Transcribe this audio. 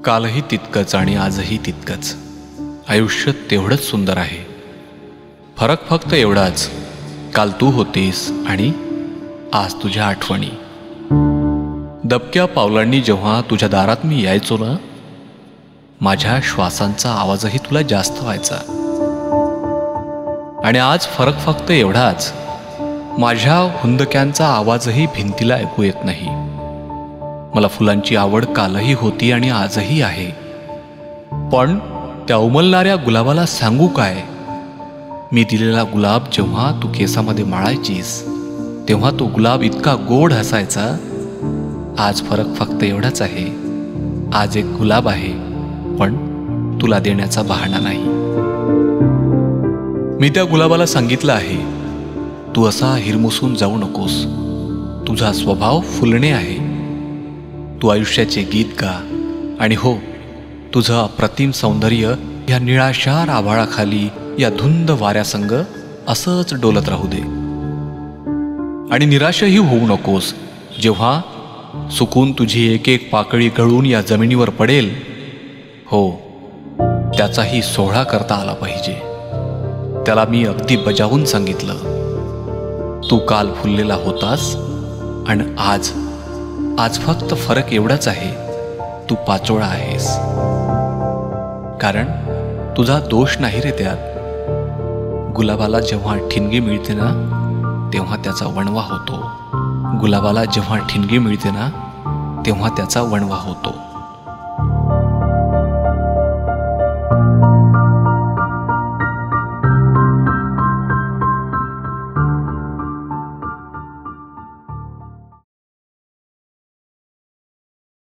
कालही तितकंच आणि आजही तितकंच. आयुष्य तेवढंच सुंदर आहे. फरक फक्त एवढाच, काल तू होतीस आणि आज तुझ्या आठवणी. दबक्या पावलांनी जेव्हा तुझ्या दारात मी यायचो ना, माझ्या श्वासांचा आवाजही तुला जास्त व्हायचा. आणि आज फरक फक्त एवढाच, माझ्या हुंदक्यांचा आवाजही भिंतीला ऐकू येत नाही. मला फुलांची आवड कालही होती आणि आजही आहे, पण त्या उमलणाऱ्या गुलाबाला सांगू काय? मी दिलेला गुलाब जेव्हा तू केसामध्ये माळायचीस, तेव्हा तो गुलाब इतका गोड हसायचा. आज फरक फक्त एवढाच आहे, आज एक गुलाब आहे, पण तुला देण्याचा बहाणा नाही. मी त्या गुलाबाला सांगितलं आहे, तू असा हिरमुसून जाऊ नकोस. तुझा स्वभाव फुलणे आहे. तू आयुष्याचे गीत गा आणि हो, तुझं अप्रतिम सौंदर्य या निळाशार आभाळाखाली या धुंद वाऱ्यासंग असंच डोलत राहू दे. आणि निराशही होऊ नकोस जेव्हा सुकून तुझी एक एक पाकळी गळून या जमिनीवर पडेल. हो, त्याचाही सोहळा करता आला पाहिजे. त्याला मी अगदी बजावून सांगितलं, तू काल फुललेला होतास आणि आज फक्त फरक एवढाच आहे, तू पाचोळा आहेस. कारण तुझा दोष नाही रे त्यात. गुलाबाला जेव्हा ठिणगी मिळते ना, तेव्हा त्याचा वणवा होतो. गुलाबाला जेव्हा ठिणगी मिळते ना, तेव्हा त्याचा वणवा होतो.